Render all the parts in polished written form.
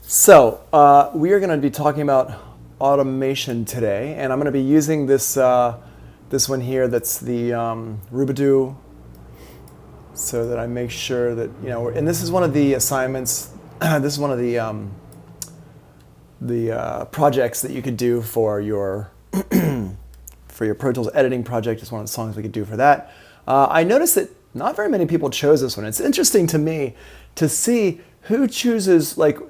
So we are going to be talking about automation today, and I'm going to be using this this one here. That's the Rubadoo, so that I make sure that And this is one of the assignments. This is one of the projects that you could do for your for your Pro Tools editing project. It's one of the songs we could do for that. I noticed that not very many people chose this one. It's interesting to me to see who chooses, like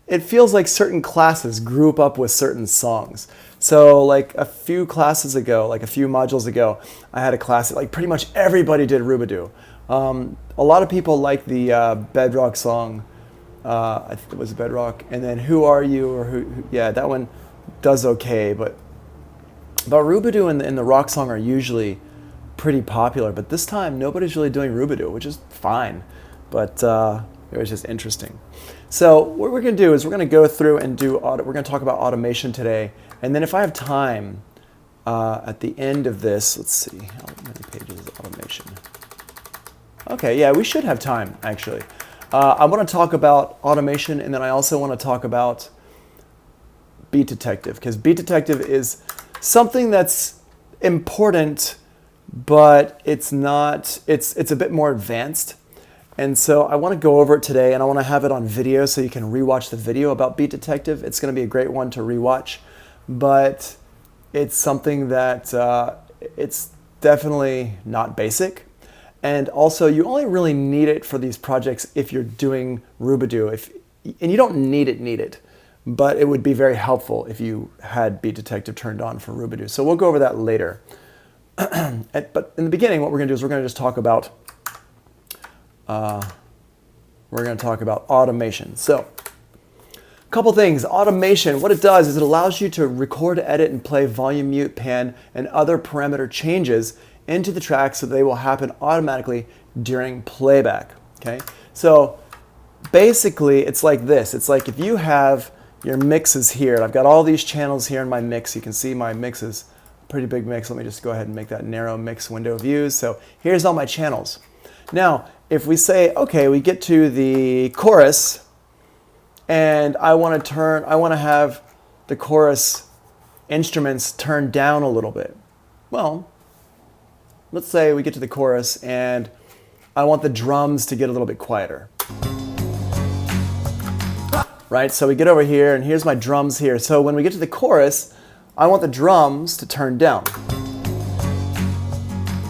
it feels like certain classes group up with certain songs. So like a few classes ago, like a few modules ago, I had a class that like pretty much everybody did Rubadoo. A lot of people like the Bedrock song. I think it was Bedrock, and then Who Are You, or yeah, that one does okay, but Rubadoo and the rock song are usually pretty popular, but this time nobody's really doing Rubadoo, which is fine, but it was just interesting. So what we're going to do is we're going to go through and we're going to talk about automation today, and then if I have time at the end of this, let's see, how many pages is automation? Okay, yeah, we should have time, actually. I want to talk about automation, and then I also want to talk about Beat Detective, because Beat Detective is something that's important, but it's not, it's a bit more advanced. And so I want to go over it today, and I want to have it on video so you can rewatch the video about Beat Detective. It's going to be a great one to rewatch, but it's something that it's definitely not basic. And also, you only really need it for these projects if you're doing Rubadoo. And you don't need it, but it would be very helpful if you had Beat Detective turned on for Rubadoo. So we'll go over that later. But in the beginning, what we're going to do is we're going to just talk about automation. So a couple things. Automation, what it does is it allows you to record, edit, and play volume, mute, pan, and other parameter changes into the track so they will happen automatically during playback. Okay, so basically it's like this. It's like if you have your mixes here, and I've got all these channels here in my mix. You can see my mix is a pretty big mix. Let me just go ahead and make that narrow mix window views. So here's all my channels. Now, if we say, okay, we get to the chorus, and I want to have the chorus instruments turned down a little bit. Well, let's say we get to the chorus and I want the drums to get a little bit quieter. Right, so we get over here and here's my drums here. So when we get to the chorus, I want the drums to turn down.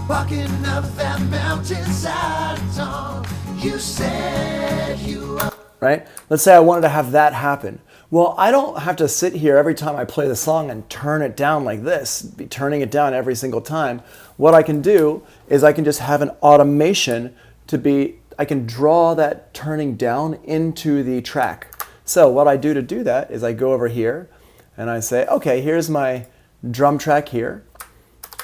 Walking up that mountainside song, you said you are. Right? Let's say I wanted to have that happen. Well, I don't have to sit here every time I play the song and turn it down like this, be turning it down every single time. What I can do is I can just have an automation I can draw that turning down into the track. So what I do to do that is I go over here and I say, okay, here's my drum track here.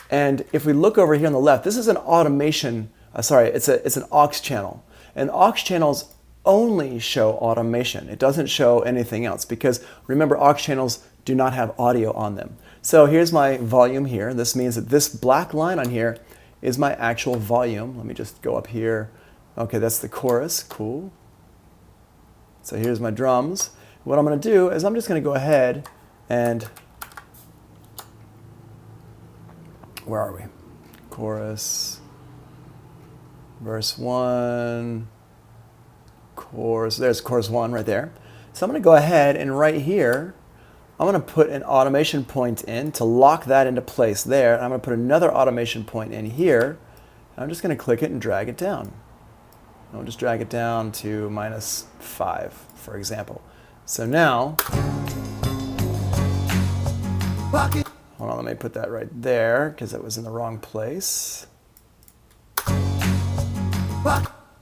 And if we look over here on the left, this is an automation, it's an aux channel. And aux channels only show automation. It doesn't show anything else because remember, aux channels do not have audio on them. So here's my volume here. This means that this black line on here is my actual volume. Let me just go up here. Okay, that's the chorus, cool. So here's my drums. What I'm gonna do is I'm just gonna go ahead and, where are we? Chorus, verse 1, chorus, there's chorus 1 right there. So I'm going to go ahead and right here, I'm going to put an automation point in to lock that into place there. And I'm going to put another automation point in here. I'm just going to click it and drag it down. I'll just drag it down to -5, for example. So now, hold on, let me put that right there because it was in the wrong place.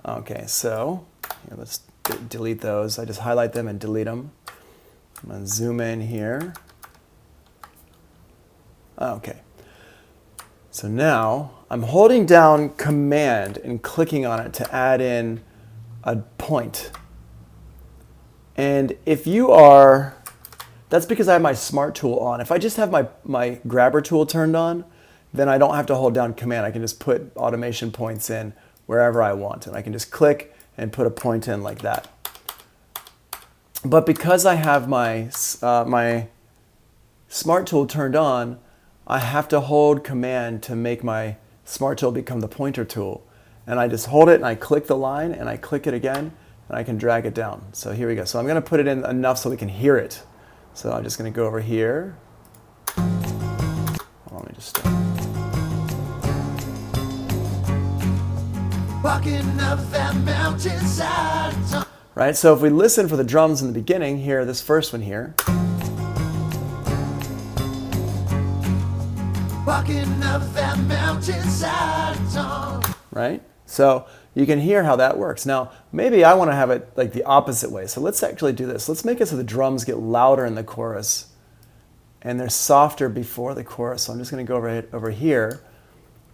Okay, so here, let's delete those. I just highlight them and delete them. I'm going to zoom in here. Okay. So now I'm holding down Command and clicking on it to add in a point. And if you are, that's because I have my Smart tool on. If I just have my grabber tool turned on, then I don't have to hold down Command. I can just put automation points in wherever I want. And I can just click and put a point in like that. But because I have my Smart Tool turned on, I have to hold Command to make my Smart Tool become the pointer tool. And I just hold it and I click the line and I click it again and I can drag it down. So here we go. So I'm going to put it in enough so we can hear it. So I'm just going to go over here. Let me just start. Walking up that mountainside. Right, so if we listen for the drums in the beginning, here, this first one here. Walking up that mountainside. Right, so you can hear how that works. Now, maybe I want to have it like the opposite way. So let's actually do this. Let's make it so the drums get louder in the chorus and they're softer before the chorus. So I'm just going to go over here.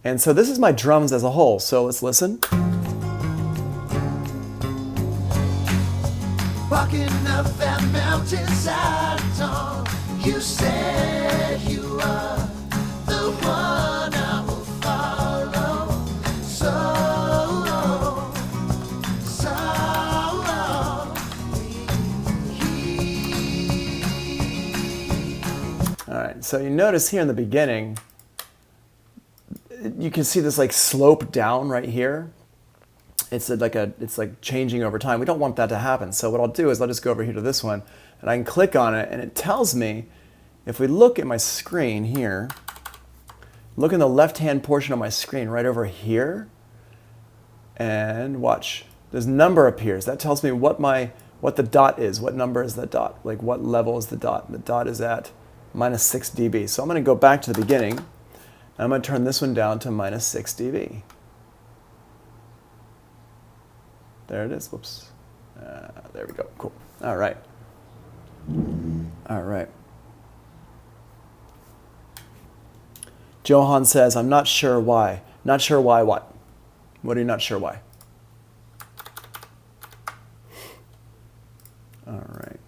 And so this is my drums as a whole. So let's listen. Walking up that mountainside, you said you are the one I will follow. All right, so you notice here in the beginning, you can see this like slope down right here. It's like changing over time. We don't want that to happen. So what I'll do is I'll just go over here to this one and I can click on it and it tells me, if we look at my screen here, look in the left-hand portion of my screen right over here and watch. This number appears. That tells me what the dot is. What number is that dot? Like what level is the dot? The dot is at -6 dB. So I'm going to go back to the beginning and I'm going to turn this one down to -6 dB. There it is. Whoops. There we go. Cool. All right. All right. Johan says, I'm not sure why. Not sure why what? What are you not sure why? All right.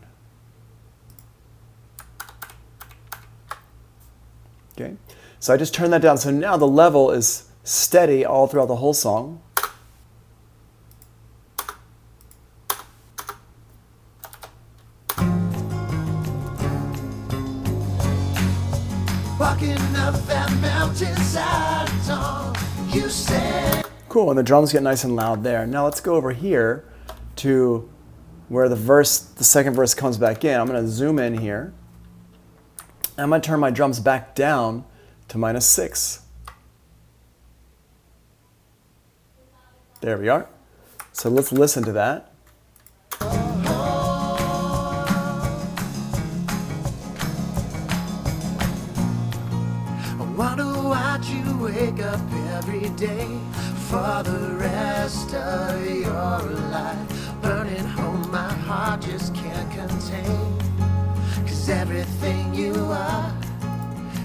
Okay. So I just turned that down. So now the level is steady all throughout the whole song. Cool, and the drums get nice and loud there. Now let's go over here to where the second verse comes back in. I'm going to zoom in here. I'm going to turn my drums back down to -6. There we are. So let's listen to that. Wake up every day for the rest of your life, burning home my heart just can't contain, 'cause everything you are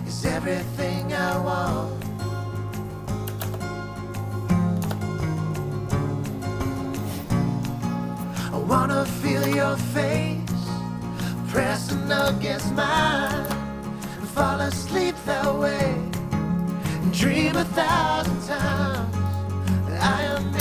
is everything I want. I wanna feel your face pressing against mine and fall asleep that way. Dream 1,000 times that I am.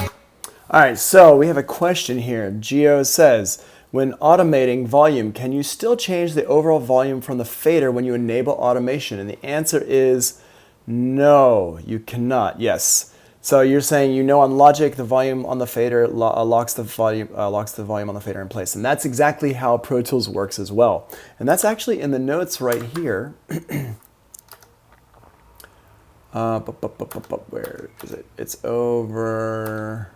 All right, so we have a question here. Gio says, when automating volume, can you still change the overall volume from the fader when you enable automation? And the answer is no, you cannot. Yes. So you're saying, on Logic, the volume on the fader locks the volume on the fader in place. And that's exactly how Pro Tools works as well. And that's actually in the notes right here. Where is it? It's over.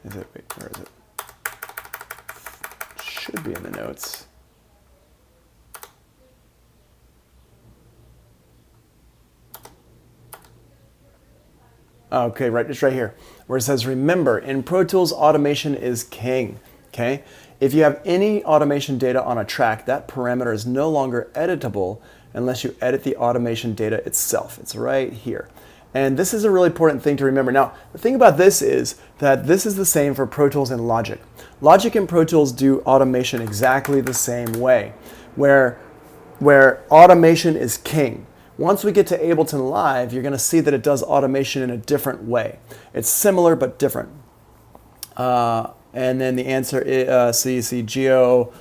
Is it? Wait, where is it? Should be in the notes. Okay, right, it's right here, where it says, remember, in Pro Tools, automation is king, okay? If you have any automation data on a track, that parameter is no longer editable unless you edit the automation data itself. It's right here. And this is a really important thing to remember. Now, the thing about this is that this is the same for Pro Tools and Logic. Logic and Pro Tools do automation exactly the same way, where automation is king. Once we get to Ableton Live, you're going to see that it does automation in a different way. It's similar but different. And then the answer is, so you see Gio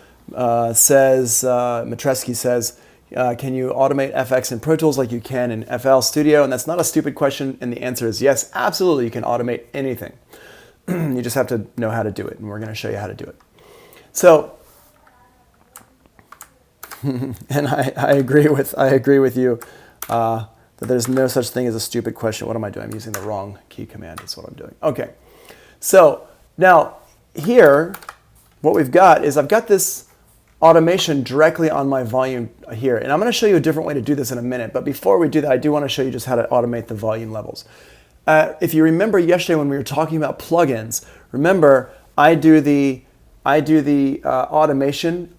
says, Matreski says, can you automate FX in Pro Tools like you can in FL Studio? And that's not a stupid question, and the answer is yes, absolutely, you can automate anything. You just have to know how to do it, and we're going to show you how to do it. So, and I agree with you that there's no such thing as a stupid question. What am I doing? I'm using the wrong key command. That's what I'm doing. Okay, so now here, what we've got is I've got this automation directly on my volume here, and I'm going to show you a different way to do this in a minute. But before we do that, I do want to show you just how to automate the volume levels. If you remember yesterday when we were talking about plugins, remember I do the automation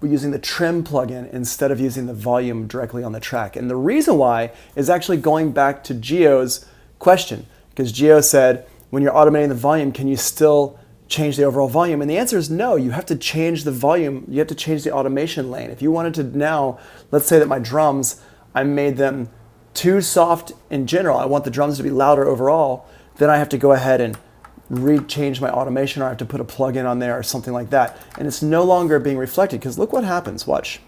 using the trim plugin instead of using the volume directly on the track. And the reason why is actually going back to Gio's question, because Gio said, when you're automating the volume, can you still change the overall volume? And the answer is no. You have to change the volume. You have to change the automation lane. If you wanted to now, let's say that my drums, I made them too soft in general, I want the drums to be louder overall, then I have to go ahead and change my automation, or I have to put a plugin on there or something like that. And it's no longer being reflected, because look what happens. Watch.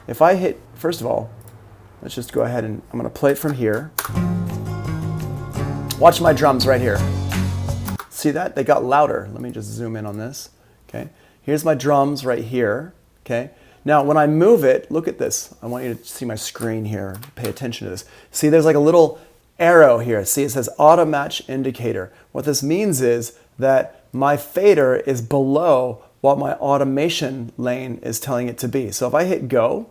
If I hit, first of all, let's just go ahead and I'm going to play it from here. Watch my drums right here. See that? They got louder. Let me just zoom in on this. Okay. Here's my drums right here. Okay. Now, when I move it, look at this. I want you to see my screen here. Pay attention to this. See, there's like a little arrow here. See, it says auto match indicator. What this means is that my fader is below what my automation lane is telling it to be. So if I hit go,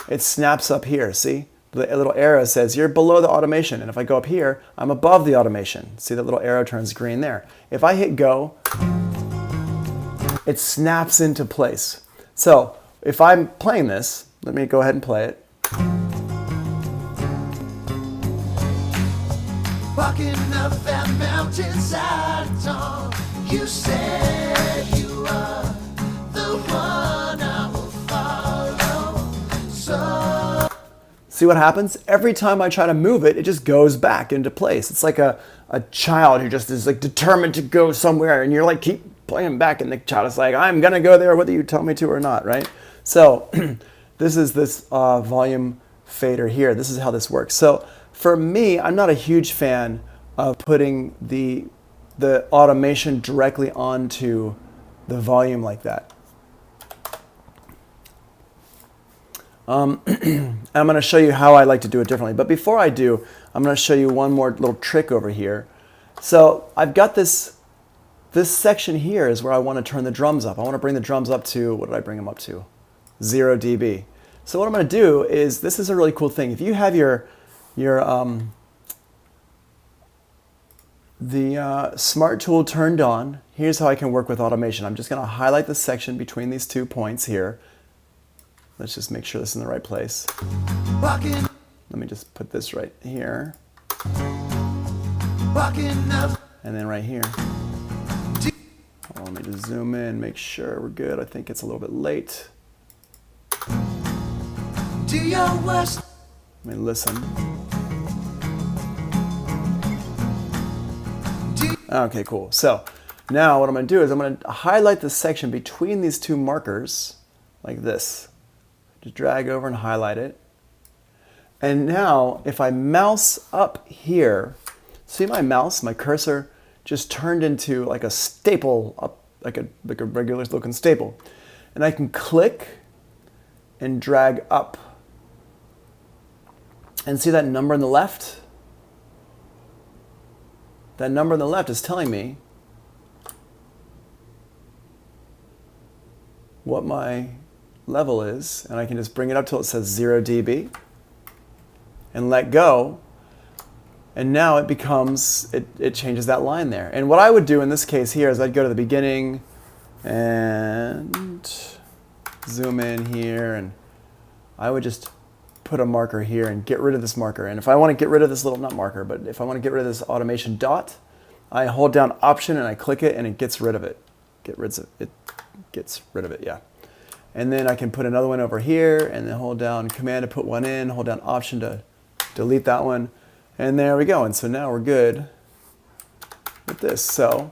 it snaps up here. See? The little arrow says you're below the automation. And if I go up here, I'm above the automation. See, that little arrow turns green there. If I hit go, it snaps into place. So if I'm playing this, let me go ahead and play it. Walking up that mountainside, Tom, you said you are the one I will follow. So see what happens? Every time I try to move it, it just goes back into place. It's like a child who just is like determined to go somewhere, and you're like, keep playing back, and the child is like, I'm gonna go there whether you tell me to or not, right? So this is this volume fader here. This is how this works. So for me, I'm not a huge fan of putting the automation directly onto the volume like that. And I'm going to show you how I like to do it differently. But before I do, I'm going to show you one more little trick over here. So I've got this section here is where I want to turn the drums up. I want to bring the drums up to, what did I bring them up to? 0 dB. So what I'm going to do is, this is a really cool thing. If you have the Smart Tool turned on, here's how I can work with automation. I'm just going to highlight the section between these 2 points here. Let's just make sure this is in the right place. walking, Let me just put this right here, walking up. and then right here. Let me just zoom in, make sure we're good. I think it's a little bit late. To your worst. Let me listen. Okay, cool. So now what I'm going to do is I'm going to highlight the section between these 2 markers like this. Just drag over and highlight it. And now if I mouse up here, see my mouse, my cursor just turned into like a staple, up like a regular looking staple. And I can click and drag up. And see that number on the left? That number on the left is telling me what my level is, and I can just bring it up till it says 0 dB and let go, and now it becomes, it changes that line there. And what I would do in this case here is I'd go to the beginning and zoom in here, and I would just put a marker here and get rid of this marker. And if I want to get rid of this little, not marker, but if I want to get rid of this automation dot, I hold down Option and I click it, and it gets rid of it. It gets rid of it, yeah. and then I can put another one over here, and then hold down Command to put one in, hold down Option to delete that one, and there we go. And so now we're good with this. So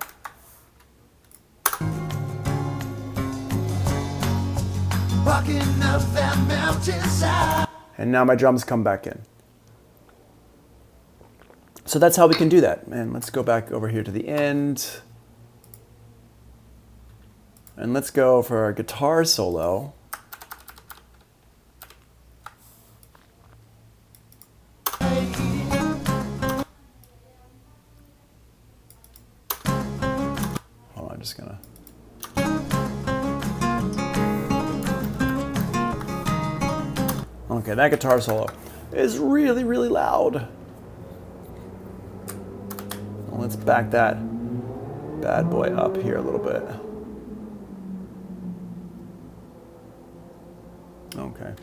Walking up that mountainside. and now my drums come back in. So that's how we can do that. And let's go back over here to the end. And let's go for our guitar solo. Hold on, I'm just gonna. Okay, that guitar solo is really, really loud. Well, let's back that bad boy up here a little bit. Okay.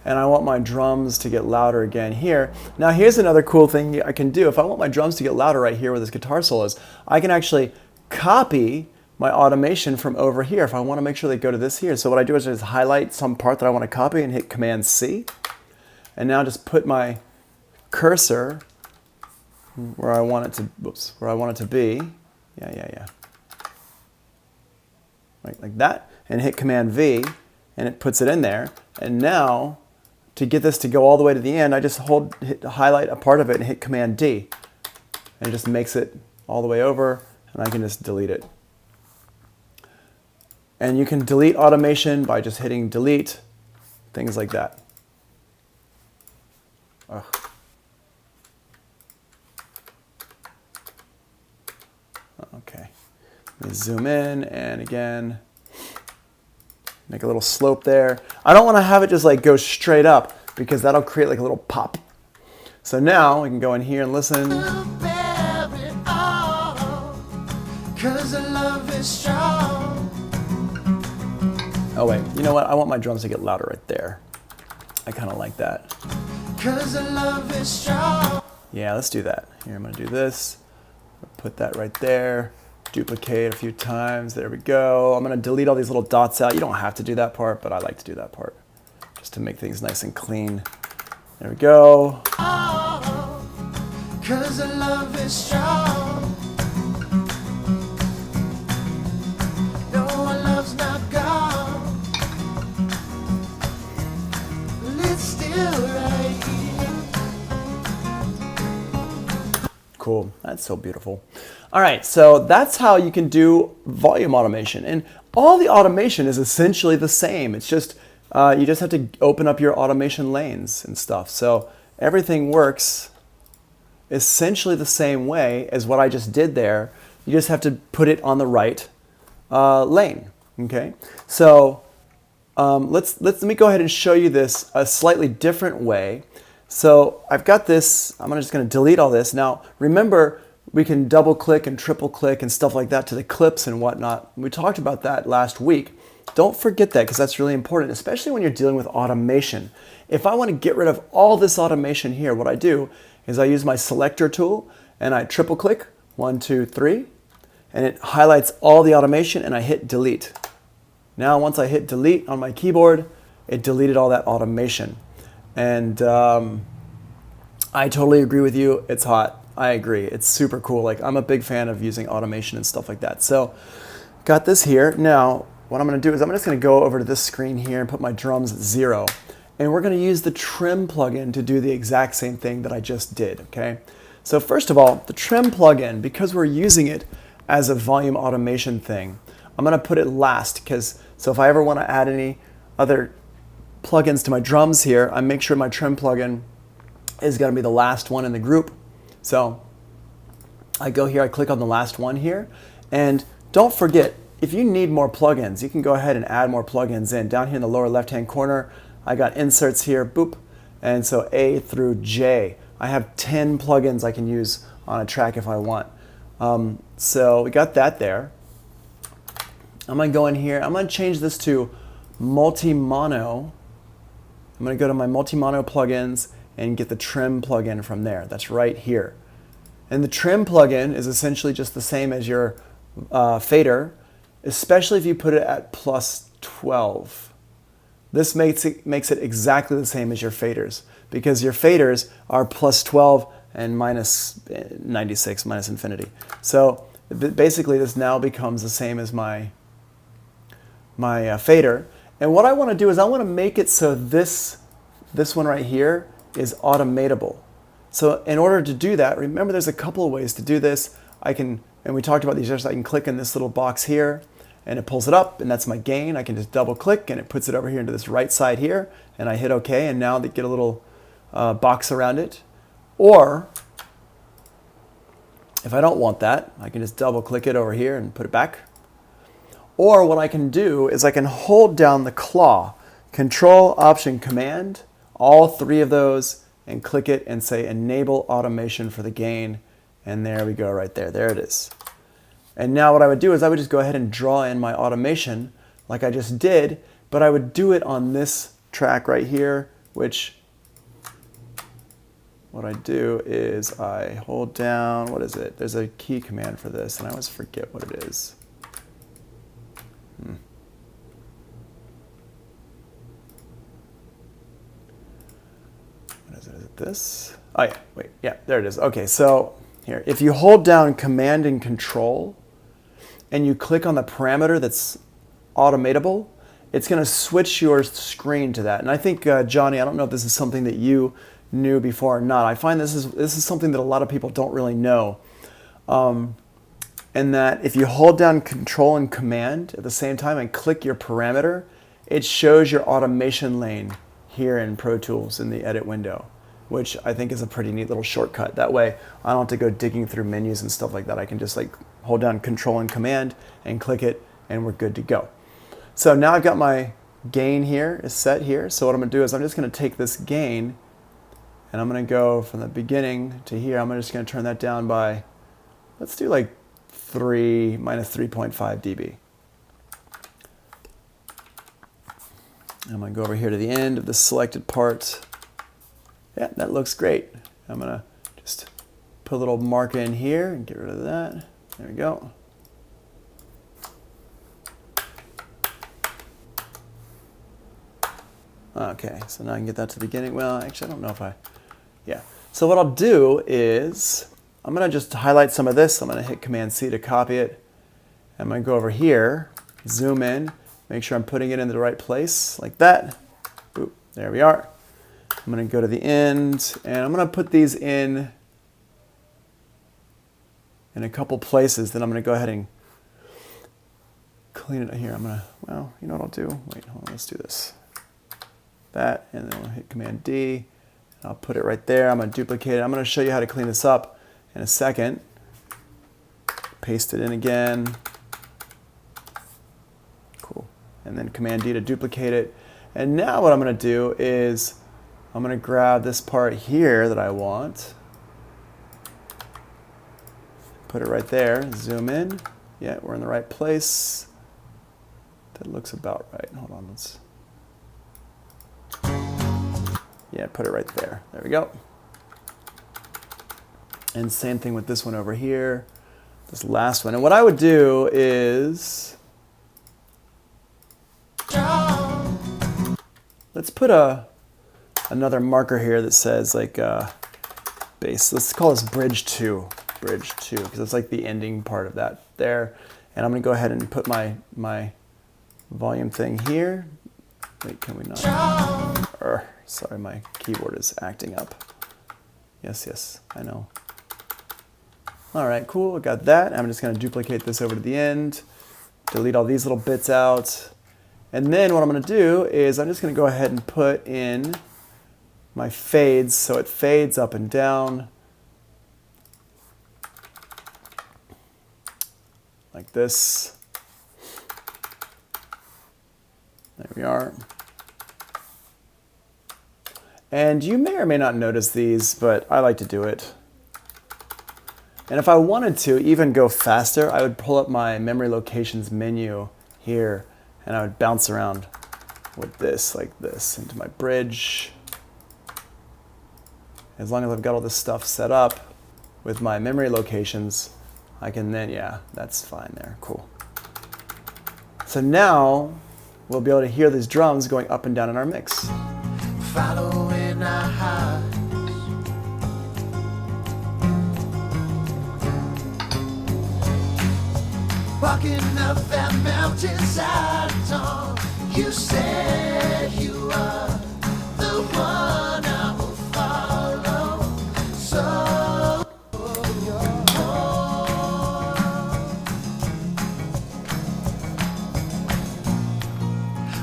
And I want my drums to get louder again here. Now here's another cool thing I can do. If I want my drums to get louder right here where this guitar solo is, I can actually copy my automation from over here if I want to make sure they go to this here. So what I do is just highlight some part that I want to copy and hit Command C. And now just put my cursor where I want it to, whoops, where I want it to be. Yeah. Like that, and hit Command V, and it puts it in there. And now, to get this to go all the way to the end, I just highlight a part of it and hit Command D. And it just makes it all the way over, and I can just delete it. And you can delete automation by just hitting delete, things like that. Ugh. Okay, let me zoom in, and again, make a little slope there. I don't want to have it just like go straight up because that'll create like a little pop. So now we can go in here and listen. Bear it all, 'cause the love is strong. Oh wait, you know what? I want my drums to get louder right there. I kind of like that. 'Cause the love is strong. Yeah, let's do that. Here, I'm gonna do this. Put that right there. Duplicate a few times. There we go. I'm gonna delete all these little dots out. You don't have to do that part, but I like to do that part just to make things nice and clean. There we go. 'Cause the love is strong. No, our love's not gone. It's still right here. Cool. That's so beautiful. All right, so that's how you can do volume automation. And all the automation is essentially the same. It's just, you just have to open up your automation lanes and stuff. So everything works essentially the same way as what I just did there. You just have to put it on the right lane, okay? So let me go ahead and show you this a slightly different way. So I've got this, I'm just gonna delete all this. Now, remember, we can double click and triple click and stuff like that to the clips and whatnot. We talked about that last week. Don't forget that because that's really important, especially when you're dealing with automation. If I want to get rid of all this automation here, what I do is I use my selector tool and I triple click, 1, 2, 3, and it highlights all the automation and I hit delete. Now, once I hit delete on my keyboard, it deleted all that automation. And I totally agree with you. It's hot. I agree. It's super cool. Like, I'm a big fan of using automation and stuff like that. So got this here. Now, what I'm going to do is I'm just going to go over to this screen here and put my drums at 0. And we're going to use the trim plugin to do the exact same thing that I just did, okay? So first of all, the trim plugin, because we're using it as a volume automation thing, I'm going to put it last because, so if I ever want to add any other plugins to my drums here, I make sure my trim plugin is going to be the last one in the group. So I go here, I click on the last one here, and don't forget, if you need more plugins, you can go ahead and add more plugins in. Down here in the lower left-hand corner, I got inserts here, boop, and so A through J. I have 10 plugins I can use on a track if I want. So we got that there. I'm gonna go in here, I'm gonna change this to multi-mono. I'm gonna go to my multi-mono plugins and get the trim plugin from there. That's right here. And the trim plugin is essentially just the same as your fader, especially if you put it at plus 12. This makes it exactly the same as your faders, because your faders are plus 12 and minus 96, minus infinity. So basically this now becomes the same as my fader. And what I want to do is I want to make it so this one right here is automatable. So in order to do that, remember there's a couple of ways to do this. And we talked about these yesterday, I can click in this little box here and it pulls it up, and that's my gain. I can just double click and it puts it over here into this right side here, and I hit OK, and now they get a little box around it. Or if I don't want that, I can just double click it over here and put it back. Or what I can do is I can hold down the claw, Control, Option, Command, all three of those, and click it and say Enable Automation for the gain. And there we go right there. There it is. And now what I would do is I would just go ahead and draw in my automation like I just did, but I would do it on this track right here, which what I do is I hold down, what is it? There's a key command for this, and I always forget what it is. What is it? Is it this? Oh yeah, wait, yeah, there it is. Okay, so here, if you hold down Command and Control, and you click on the parameter that's automatable, it's going to switch your screen to that. And I think, Johnny, I don't know if this is something that you knew before or not. I find this is something that a lot of people don't really know. And that if you hold down Control and Command at the same time and click your parameter, it shows your automation lane here in Pro Tools in the edit window, which I think is a pretty neat little shortcut. That way I don't have to go digging through menus and stuff like that. I can just like hold down Control and Command and click it, and we're good to go. So now I've got my gain here is set here. So what I'm going to do is I'm just going to take this gain and I'm going to go from the beginning to here. I'm just going to turn that down by, let's do like minus 3.5 dB. I'm going to go over here to the end of the selected part. Yeah, that looks great. I'm going to just put a little mark in here and get rid of that. There we go. Okay, so now I can get that to the beginning. Well, actually, I don't know if yeah. So what I'll do is I'm going to just highlight some of this. I'm going to hit Command-C to copy it. I'm going to go over here, zoom in, make sure I'm putting it in the right place, like that. Boop, there we are. I'm going to go to the end, and I'm going to put these in a couple places. Then I'm going to go ahead and clean it here. I'm going to, well, you know what I'll do? Wait, hold on, let's do this. That, and then I'll hit Command-D, and I'll put it right there. I'm going to duplicate it. I'm going to show you how to clean this up in a second. Paste it in again. Cool. And then Command-D to duplicate it. And now what I'm going to do is I'm going to grab this part here that I want. Put it right there. Zoom in. Yeah, we're in the right place. That looks about right. Hold on. Let's. Yeah, put it right there. There we go. And same thing with this one over here. This last one. And what I would do is let's put another marker here that says like base. Let's call this bridge 2. Bridge 2, because it's like the ending part of that there. And I'm going to go ahead and put my volume thing here. Wait, can we not? Sorry, my keyboard is acting up. Yes, I know. All right, cool, I got that. I'm just going to duplicate this over to the end, delete all these little bits out. And then what I'm going to do is I'm just going to go ahead and put in my fades so it fades up and down. Like this. There we are. And you may or may not notice these, but I like to do it. And if I wanted to even go faster, I would pull up my memory locations menu here, and I would bounce around with this, like this, into my bridge. As long as I've got all this stuff set up with my memory locations, I can then, yeah, that's fine there, cool. So now we'll be able to hear these drums going up and down in our mix. Following our hearts, walking up that mountainside dawn. You said you are the one I will follow. So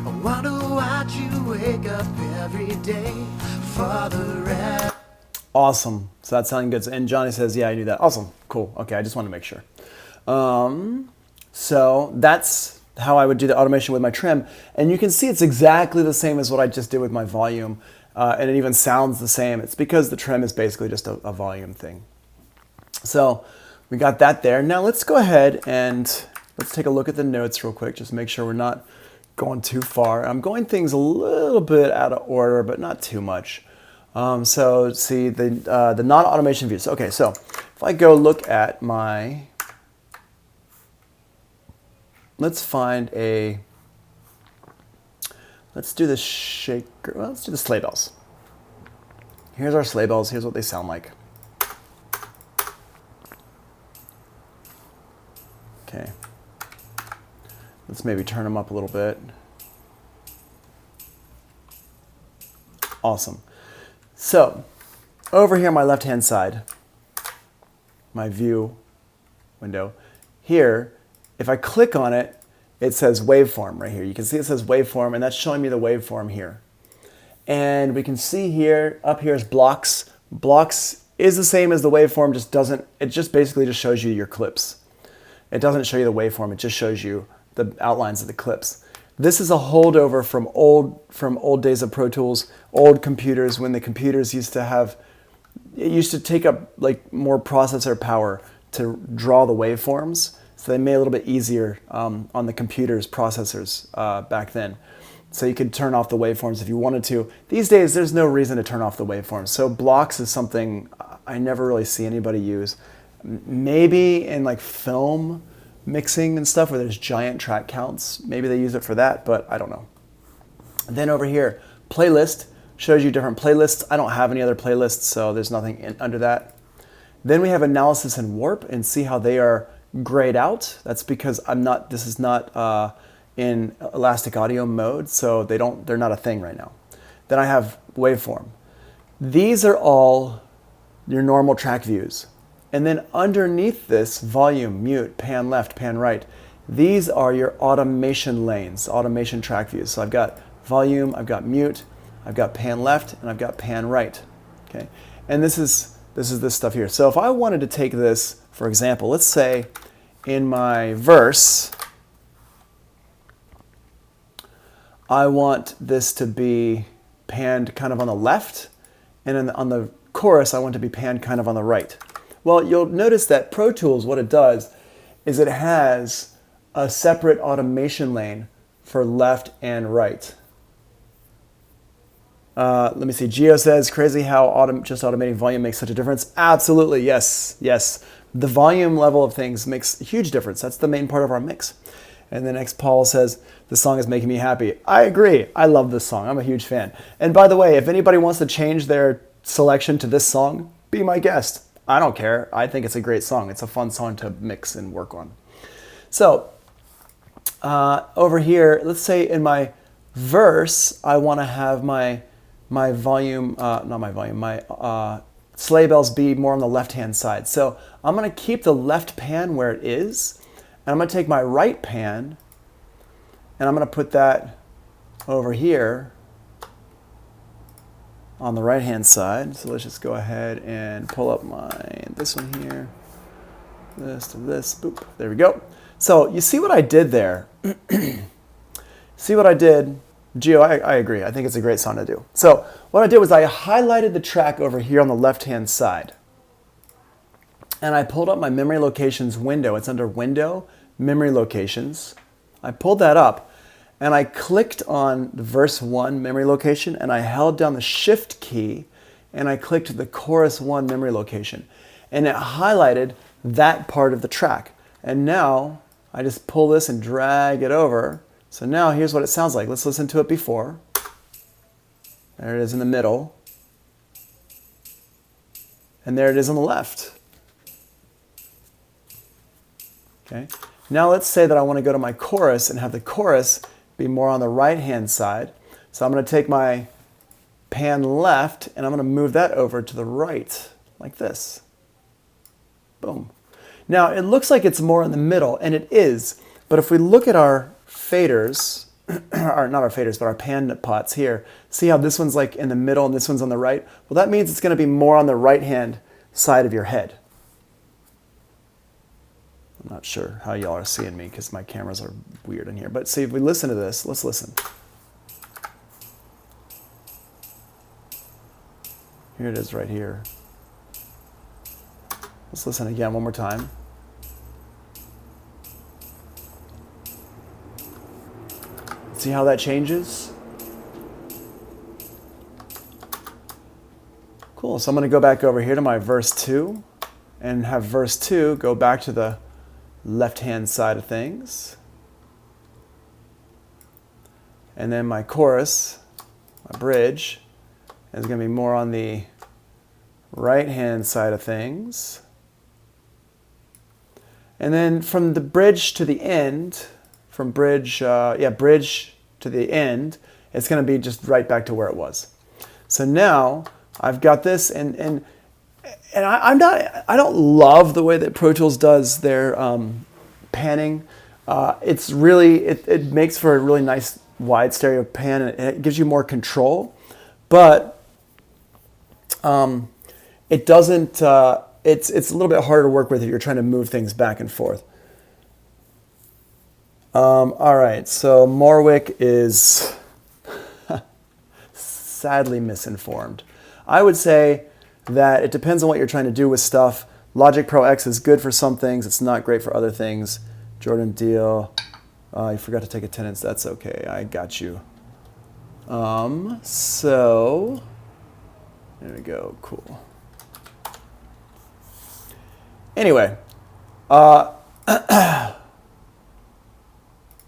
I wonder why'd you wake up every day for the rest. Awesome. So that's sounding good. And Johnny says, yeah, I knew that. Awesome. Cool. Okay, I just wanted to make sure. So that's how I would do the automation with my trim. And you can see it's exactly the same as what I just did with my volume. And it even sounds the same. It's because the trim is basically just a volume thing. So we got that there. Now let's go ahead and let's take a look at the notes real quick. Just make sure we're not going too far. I'm going things a little bit out of order, but not too much. So see the non-automation views. Okay, so if I go look at my, let's find a, let's do the shaker, well, let's do the sleigh bells. Here's our sleigh bells, here's what they sound like. Okay, let's maybe turn them up a little bit. Awesome. So over here on my left-hand side, my view window, here, if I click on it, it says waveform right here. You can see it says waveform, and that's showing me the waveform here. And we can see here, up here is blocks. Blocks is the same as the waveform, just doesn't, it just basically just shows you your clips. It doesn't show you the waveform, it just shows you the outlines of the clips. This is a holdover from old days of Pro Tools, old computers, when the computers used to have, it used to take up like more processor power to draw the waveforms. So they made it a little bit easier on the computer's processors back then. So you could turn off the waveforms if you wanted to. These days, there's no reason to turn off the waveforms. So blocks is something I never really see anybody use. Maybe in like film mixing and stuff where there's giant track counts. Maybe they use it for that, but I don't know. And then over here, playlist shows you different playlists. I don't have any other playlists, so there's nothing under that. Then we have analysis and warp and see how they are grayed out. That's because this is not in elastic audio mode, so they're not a thing right now. Then I have waveform. These are all your normal track views. And then underneath this, volume, mute, pan left, pan right, these are your automation lanes, automation track views. So I've got volume, I've got mute, I've got pan left, and I've got pan right. Okay, and this is this stuff here. So if I wanted to take this, for example, let's say in my verse, I want this to be panned kind of on the left, and on the chorus, I want it to be panned kind of on the right. Well, you'll notice that Pro Tools, what it does is it has a separate automation lane for left and right. Let me see. Gio says, crazy how just automating volume makes such a difference. Absolutely, yes, yes. The volume level of things makes a huge difference. That's the main part of our mix. And then next, Paul says, the song is making me happy. I agree. I love this song. I'm a huge fan. And by the way, if anybody wants to change their selection to this song, be my guest. I don't care. I think it's a great song. It's a fun song to mix and work on. So over here, let's say in my verse, I want to have my volume, not my volume, my sleigh bells be more on the left-hand side. So I'm going to keep the left pan where it is, and I'm going to take my right pan, and I'm going to put that over here on the right-hand side. So let's just go ahead and pull up this one here, this to this, boop, there we go. So you see what I did there? See what I did? Gio, I agree. I think it's a great song to do. So what I did was I highlighted the track over here on the left-hand side. And I pulled up my memory locations window. It's under Window, Memory Locations. I pulled that up, and I clicked on the verse 1 memory location, and I held down the Shift key, and I clicked the chorus 1 memory location. and it highlighted that part of the track. And now I just pull this and drag it over. So now here's what it sounds like. Let's listen to it before. There it is in the middle. And there it is on the left. Okay. Now let's say that I want to go to my chorus and have the chorus be more on the right-hand side. So I'm going to take my pan left and I'm going to move that over to the right, like this. Boom. Now it looks like it's more in the middle, and it is. But if we look at our faders, or not our faders, but our pan pots here, see how this one's like in the middle and this one's on the right? Well, that means it's going to be more on the right-hand side of your head. I'm not sure how y'all are seeing me because my cameras are weird in here. But see, if we listen to this, let's listen. Here it is right here. Let's listen again one more time. See how that changes? Cool, so I'm gonna go back over here to my verse 2 and have verse 2 go back to the left-hand side of things. And then my chorus, my bridge, is gonna be more on the right-hand side of things. And then from the bridge to the end, from bridge to the end, it's going to be just right back to where it was. So now I've got this, and I don't love the way that Pro Tools does their panning. It's really it makes for a really nice wide stereo pan, and it gives you more control, but it doesn't. It's a little bit harder to work with if you're trying to move things back and forth. All right, so Morwick is sadly misinformed. I would say that it depends on what you're trying to do with stuff. Logic Pro X is good for some things. It's not great for other things. Jordan Deal, you forgot to take attendance. That's okay. I got you. So there we go. Cool. Anyway,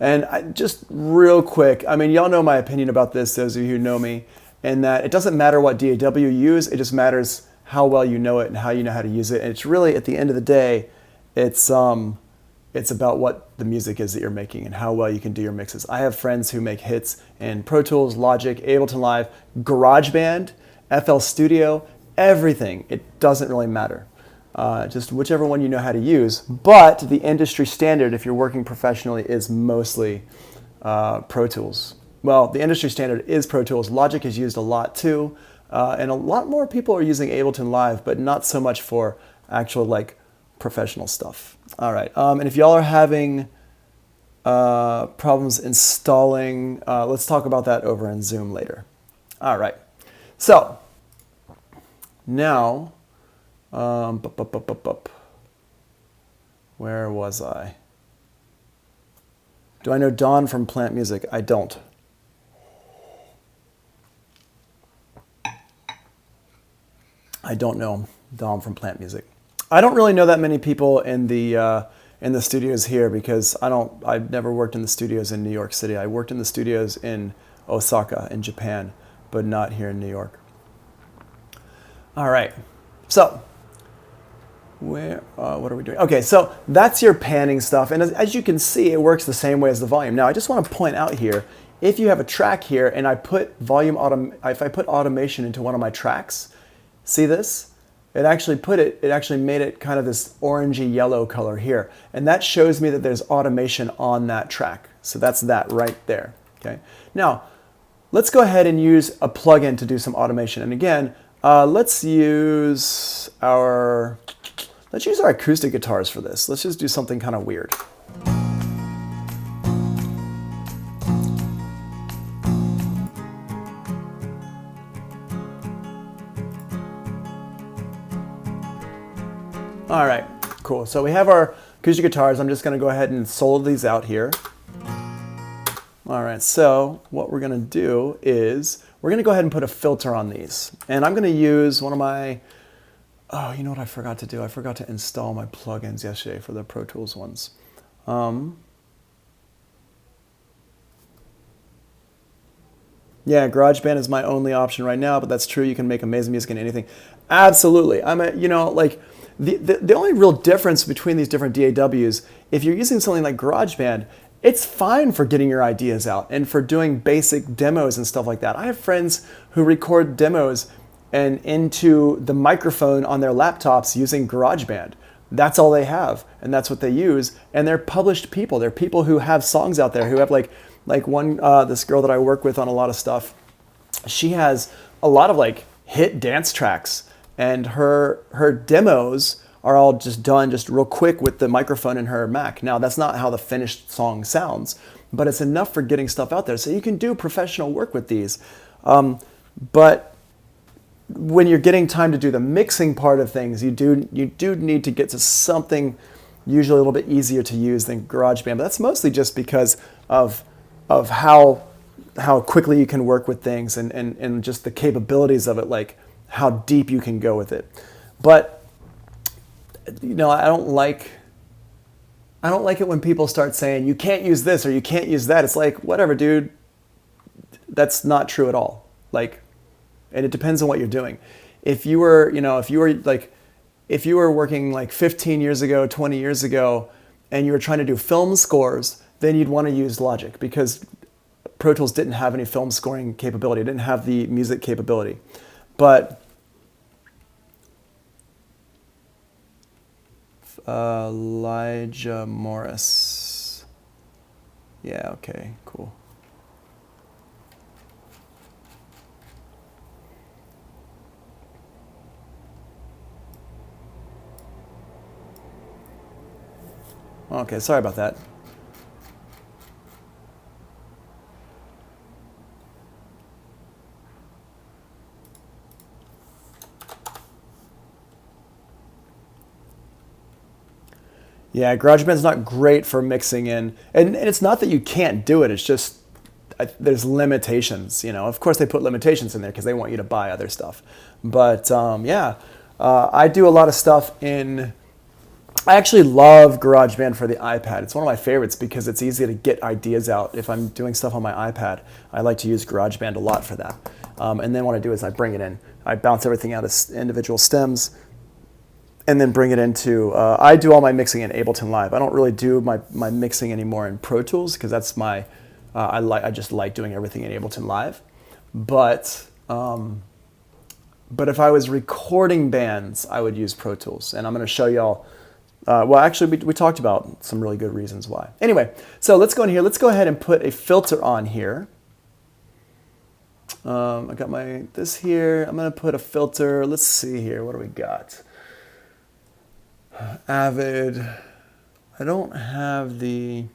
and just real quick, I mean, y'all know my opinion about this, those of you who know me, and that it doesn't matter what DAW you use, it just matters how well you know it and how you know how to use it. And it's really, at the end of the day, it's about what the music is that you're making and how well you can do your mixes. I have friends who make hits in Pro Tools, Logic, Ableton Live, GarageBand, FL Studio, everything. It doesn't really matter. Just whichever one you know how to use. But the industry standard, if you're working professionally, is mostly Pro Tools. Well, the industry standard is Pro Tools. Logic is used a lot too. And a lot more people are using Ableton Live, but not so much for actual like professional stuff. All right, and if y'all are having problems installing, let's talk about that over in Zoom later. All right, so now, where was I? Do I know Don from Plant Music? I don't. I don't know Don from Plant Music. I don't really know that many people in the studios here because I've never worked in the studios in New York City. I worked in the studios in Osaka in Japan, but not here in New York. All right, so what are we doing? Okay, so that's your panning stuff, and as you can see, it works the same way as the volume. Now, I just want to point out here, if you have a track here and I put if I put automation into one of my tracks, see this? It actually made it kind of this orangey yellow color here. And that shows me that there's automation on that track. So that's that right there, okay? Now, let's go ahead and use a plugin to do some automation. And again, let's use our acoustic guitars for this. Let's just do something kind of weird. All right, cool. So we have our acoustic guitars. I'm just going to go ahead and solo these out here. All right, so what we're going to do is we're going to go ahead and put a filter on these. And I'm going to use one of my Oh, you know what I forgot to do? I forgot to install my plugins yesterday for the Pro Tools ones. Yeah, GarageBand is my only option right now, but that's true. You can make amazing music in anything. Absolutely. Like the only real difference between these different DAWs, if you're using something like GarageBand, it's fine for getting your ideas out and for doing basic demos and stuff like that. I have friends who record demos and into the microphone on their laptops using GarageBand. That's all they have, and that's what they use. And they're published people. They're people who have songs out there, who have like one this girl that I work with on a lot of stuff. She has a lot of like hit dance tracks, and her demos are all just done just real quick with the microphone in her Mac. Now that's not how the finished song sounds, but it's enough for getting stuff out there. So you can do professional work with these, but when you're getting time to do the mixing part of things, you do need to get to something usually a little bit easier to use than GarageBand. But that's mostly just because of how quickly you can work with things and just the capabilities of it, like how deep you can go with it. But I don't like it when people start saying you can't use this or you can't use that. It's like, whatever, dude. That's not true at all. And it depends on what you're doing. If you were working like 15 years ago, 20 years ago, and you were trying to do film scores, then you'd want to use Logic, because Pro Tools didn't have any film scoring capability. It didn't have the music capability. But Elijah Morris. Yeah, okay, cool. Okay, sorry about that. Yeah, GarageBand's not great for mixing in, and it's not that you can't do it. It's just there's limitations. Of course they put limitations in there because they want you to buy other stuff. But I do a lot of stuff in. I actually love GarageBand for the iPad. It's one of my favorites because it's easy to get ideas out. If I'm doing stuff on my iPad, I like to use GarageBand a lot for that. And then what I do is I bring it in. I bounce everything out as individual stems and then bring it into, I do all my mixing in Ableton Live. I don't really do my mixing anymore in Pro Tools because that's I just like doing everything in Ableton Live. But if I was recording bands, I would use Pro Tools. And I'm going to show y'all. Actually, we talked about some really good reasons why. Anyway, so let's go in here. Let's go ahead and put a filter on here. I got this here. I'm going to put a filter. Let's see here. What do we got? Avid. I don't have the...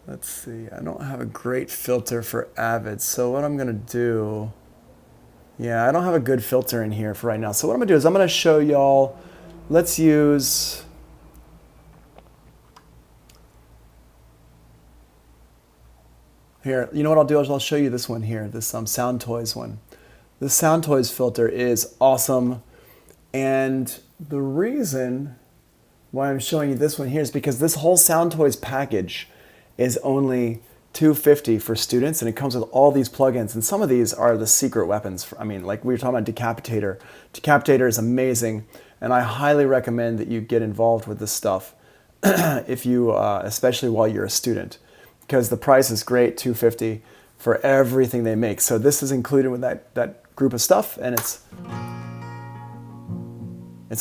Let's see. I don't have a great filter for Avid. So what I'm going to do... Yeah, I don't have a good filter in here for right now. So what I'm going to do is I'm going to show y'all, let's use, here, you know what I'll do is I'll show you this one here, this Sound Toys one. This Sound Toys filter is awesome. And the reason why I'm showing you this one here is because this whole Sound Toys package is only $250 for students, and it comes with all these plugins, and some of these are the secret weapons. Like we were talking about Decapitator. Decapitator is amazing, and I highly recommend that you get involved with this stuff if you, especially while you're a student, because the price is great, $250 for everything they make. So this is included with that group of stuff, and it's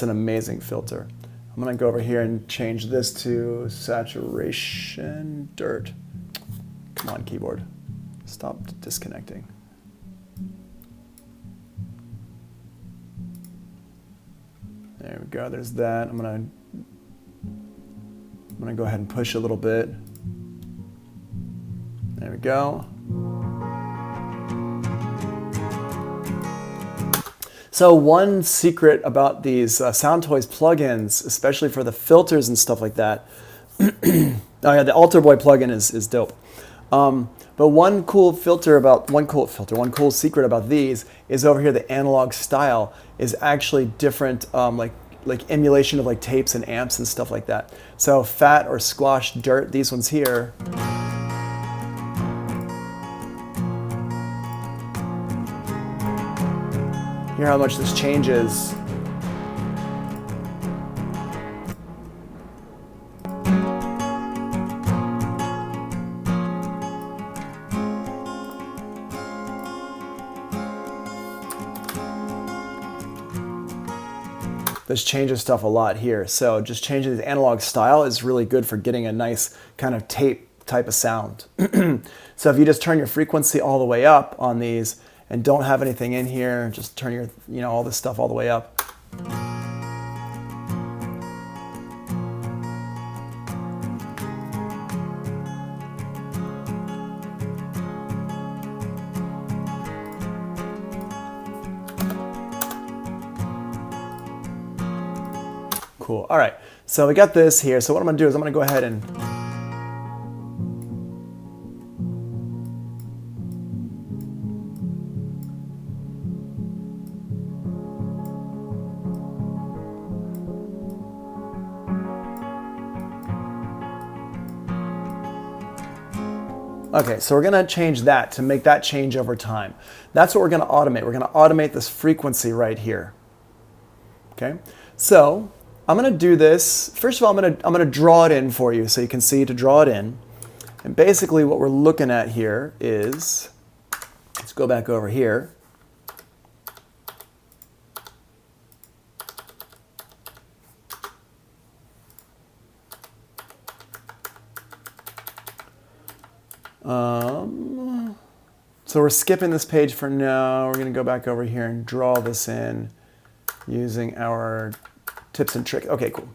an amazing filter. I'm gonna go over here and change this to saturation dirt. Come on, keyboard. Stop disconnecting. There we go. There's that. I'm gonna go ahead and push a little bit. There we go. So one secret about these Sound Toys plugins, especially for the filters and stuff like that. Oh yeah, the Alter Boy plugin is dope. But one cool secret about these is over here, the analog style is actually different, like emulation of like tapes and amps and stuff like that. So fat or squash dirt, these ones here. Hear how much this changes. This changes stuff a lot here. So just changing the analog style is really good for getting a nice kind of tape type of sound. So if you just turn your frequency all the way up on these and don't have anything in here, just turn your, all this stuff all the way up. Cool. All right. So we got this here. So what I'm going to do is I'm going to go ahead and okay, so we're going to change that to make that change over time. That's what we're going to automate. We're going to automate this frequency right here. Okay, so I'm going to do this. First of all, I'm going to draw it in for you so you can see to draw it in. And basically what we're looking at here is, let's go back over here. So we're skipping this page for now. We're going to go back over here and draw this in using our tips and tricks. Okay, cool.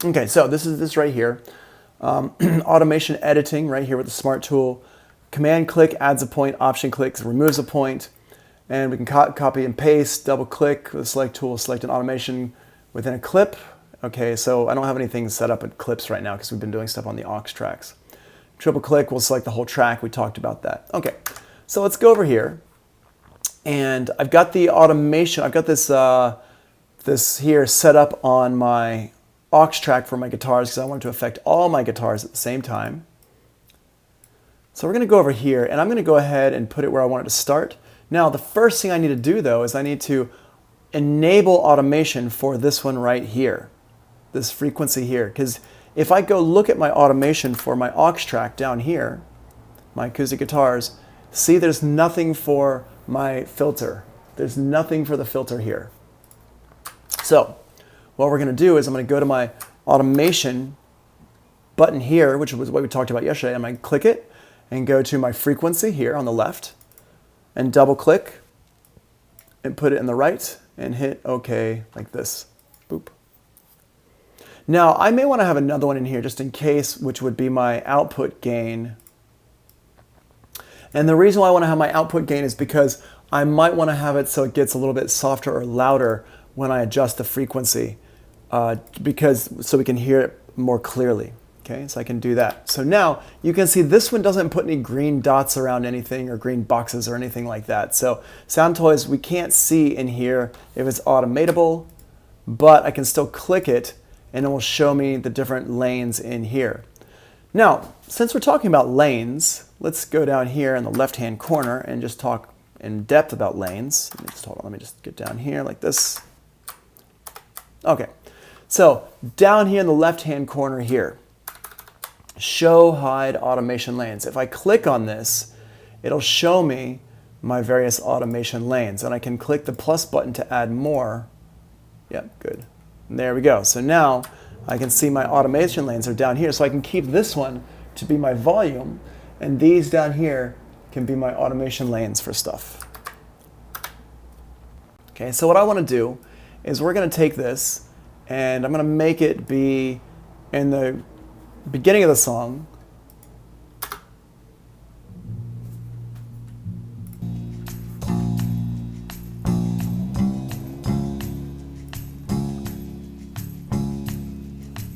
Okay, so this is this right here. Automation editing right here with the Smart tool. Command click adds a point, option click removes a point. And we can copy and paste, double click with the select tool, select an automation within a clip. Okay, so I don't have anything set up in clips right now because we've been doing stuff on the aux tracks. Triple click, we'll select the whole track. We talked about that. Okay, so let's go over here. And I've got the automation, I've got this, this here set up on my aux track for my guitars because I want it to affect all my guitars at the same time. So we're going to go over here and I'm going to go ahead and put it where I want it to start. Now the first thing I need to do though is I need to enable automation for this one right here, this frequency here, because if I go look at my automation for my aux track down here, my acoustic guitars, see there's nothing for my filter. There's nothing for the filter here. So what we're going to do is I'm going to go to my automation button here, which was what we talked about yesterday. I'm going to click it and go to my frequency here on the left and double click and put it in the right and hit OK like this. Boop. Now I may want to have another one in here just in case, which would be my output gain. And the reason why I want to have my output gain is because I might want to have it so it gets a little bit softer or louder when I adjust the frequency, so we can hear it more clearly. Okay, so I can do that. So now you can see this one doesn't put any green dots around anything or green boxes or anything like that. So Sound Toys, we can't see in here if it's automatable, but I can still click it and it will show me the different lanes in here. Now, since we're talking about lanes, let's go down here in the left-hand corner and just talk in depth about lanes. Let me just get down here like this. Okay, so down here in the left-hand corner here, show hide automation lanes. If I click on this, it'll show me my various automation lanes, and I can click the plus button to add more. Yep, good. And there we go. So now I can see my automation lanes are down here, so I can keep this one to be my volume, and these down here can be my automation lanes for stuff. Okay, so what I want to do is we're going to take this and I'm going to make it be in the beginning of the song.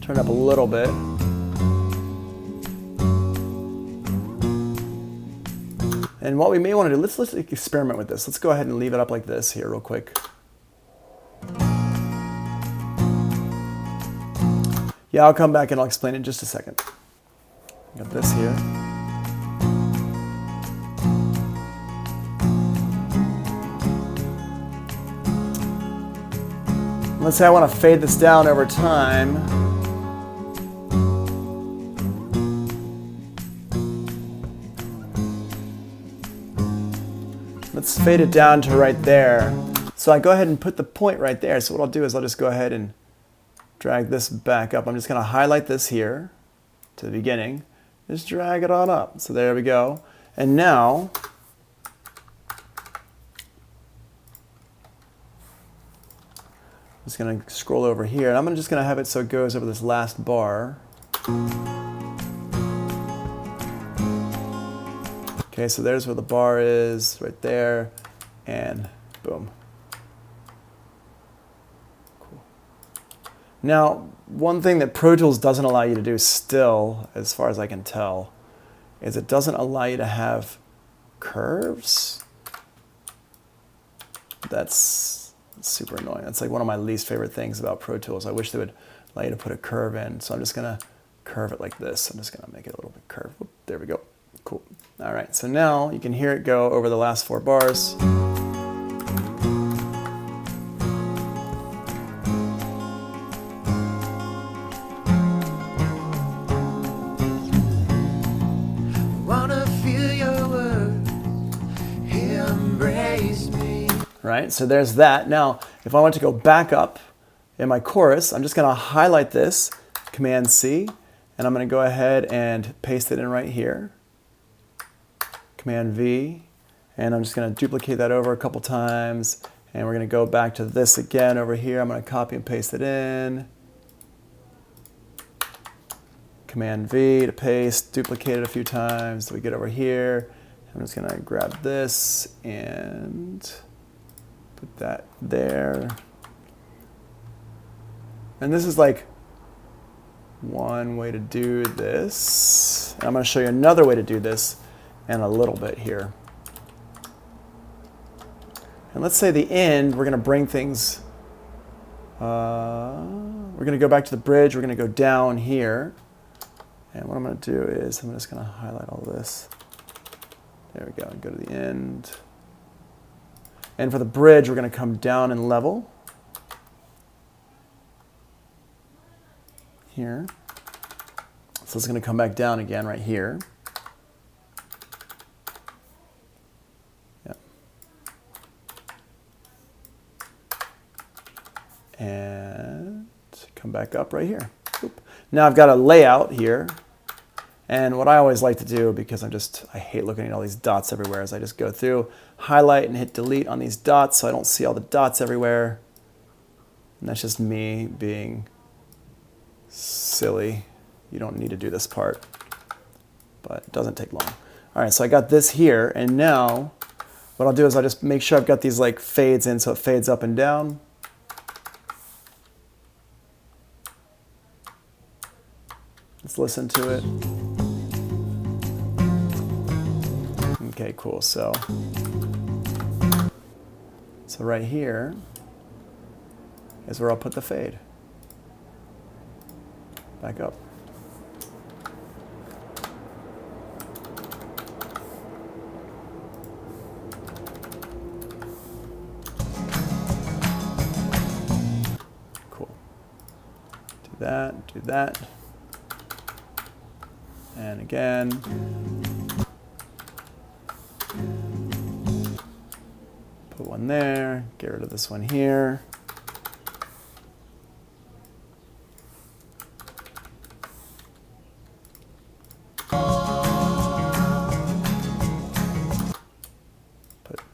Turn it up a little bit. And what we may want to do, let's experiment with this. Let's go ahead and leave it up like this here real quick. Yeah, I'll come back and I'll explain it in just a second. Got this here. Let's say I want to fade this down over time. Let's fade it down to right there. So I go ahead and put the point right there. So what I'll do is I'll just go ahead and drag this back up. I'm just going to highlight this here to the beginning. Just drag it on up. So there we go. And now, I'm just going to scroll over here. And I'm just going to have it so it goes over this last bar. Okay, so there's where the bar is, right there, and boom. Cool. Now, one thing that Pro Tools doesn't allow you to do still, as far as I can tell, is it doesn't allow you to have curves. That's super annoying. That's like one of my least favorite things about Pro Tools. I wish they would allow you to put a curve in. So I'm just going to curve it like this. I'm just going to make it a little bit curved. Whoop, there we go. Cool. All right, so now you can hear it go over the last 4 bars. Wanna feel your words, embrace me. Right, so there's that. Now, if I want to go back up in my chorus, I'm just going to highlight this, Command C, and I'm going to go ahead and paste it in right here. Command V, and I'm just going to duplicate that over a couple times, and we're going to go back to this again over here. I'm going to copy and paste it in. Command V to paste, duplicate it a few times till we get over here. I'm just going to grab this and put that there. And this is like one way to do this. And I'm going to show you another way to do this in a little bit here. And let's say the end, we're going to bring things, we're going to go back to the bridge, we're going to go down here. And what I'm going to do is I'm just going to highlight all this. There we go, and go to the end. And for the bridge, we're going to come down in level. Here. So it's going to come back down again right here. And come back up right here. Oop. Now I've got a layout here, and what I always like to do, because I hate looking at all these dots everywhere, is I just go through, highlight, and hit delete on these dots so I don't see all the dots everywhere. And that's just me being silly. You don't need to do this part, but it doesn't take long. All right, so I got this here, and now what I'll do is I'll just make sure I've got these like fades in so it fades up and down. Let's listen to it. Okay, cool. So right here is where I'll put the fade. Back up. Cool. Do that, do that. And again. Put one there, get rid of this one here.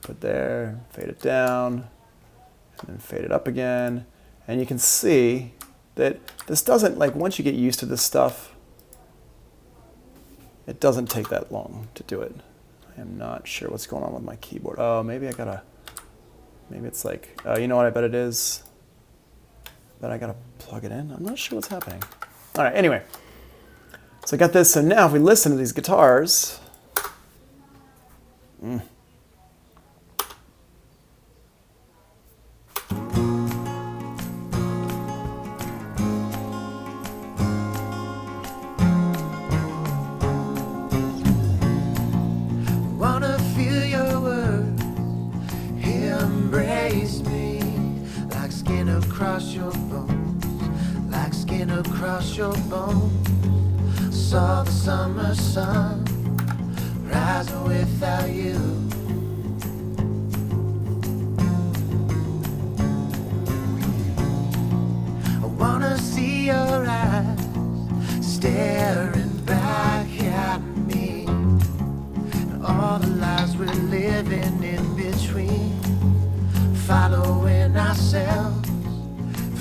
Put there, fade it down, and then fade it up again. And you can see that this doesn't, like, once you get used to this stuff, it doesn't take that long to do it. I am not sure what's going on with my keyboard. Oh, maybe I gotta, maybe it's like, you know what I bet it is? I bet I gotta plug it in. I'm not sure what's happening. All right, anyway. So I got this. So now if we listen to these guitars. Wanna feel your words, embrace me like skin across your bones, like skin across your bones. Saw the summer sun rising without you. I wanna see your eyes staring back at me, and all the lives we're living in between, following ourselves,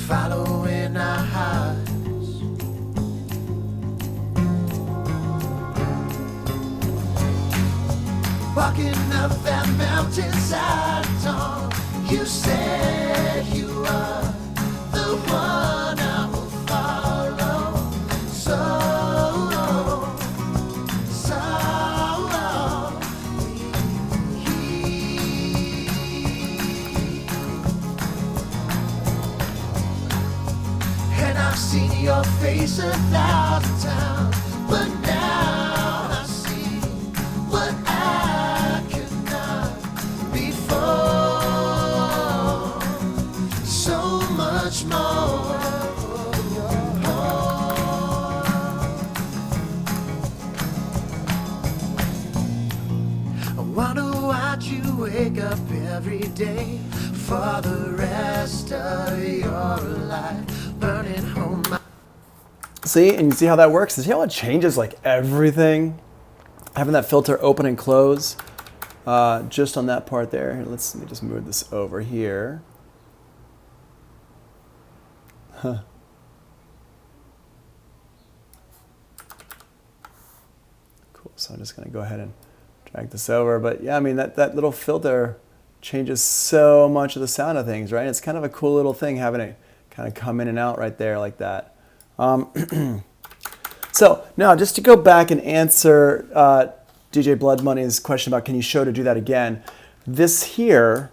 following our hearts. Walking up that mountainside dawn, you said you are the one I will follow. So and I've seen your face 1,000 times, but now I see what I could not before. So much more. I wanna watch you wake up every day for the rest of your life, burning home. See, and you see how that works? See how it changes like everything? Having that filter open and close just on that part there. Let me just move this over here. Huh. Cool, so I'm just gonna go ahead and drag this over. But yeah, I mean, that little filter changes so much of the sound of things, right? It's kind of a cool little thing having it kind of come in and out right there like that. So now just to go back and answer DJ Blood Money's question about can you show to do that again, this is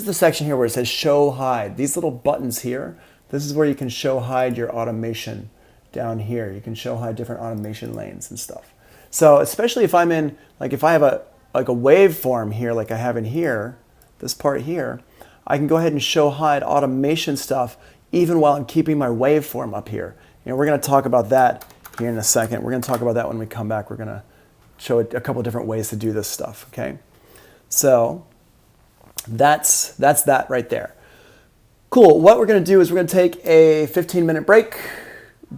the section here where it says show hide. These little buttons here, this is where you can show hide your automation down here. You can show hide different automation lanes and stuff. So especially if I'm in, like if I have a waveform here like I have in here, this part here, I can go ahead and show hide automation stuff even while I'm keeping my waveform up here. And we're going to talk about that here in a second. We're going to talk about that when we come back. We're going to show a couple different ways to do this stuff, okay? So that's that right there. Cool. What we're going to do is we're going to take a 15-minute break,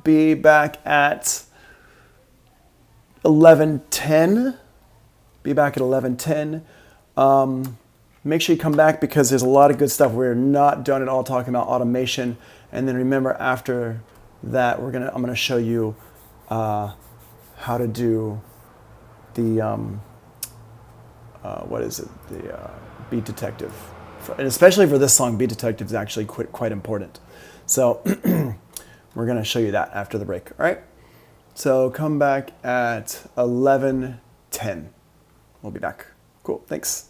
be back at 11:10. Be back at 11:10. Make sure you come back because there's a lot of good stuff. We're not done at all talking about automation. And then remember, after that, I'm gonna show you how to do the what is it? The beat detective, and especially for this song, beat detective is actually quite important. So we're gonna show you that after the break. All right. So come back at 11:10. We'll be back. Cool. Thanks.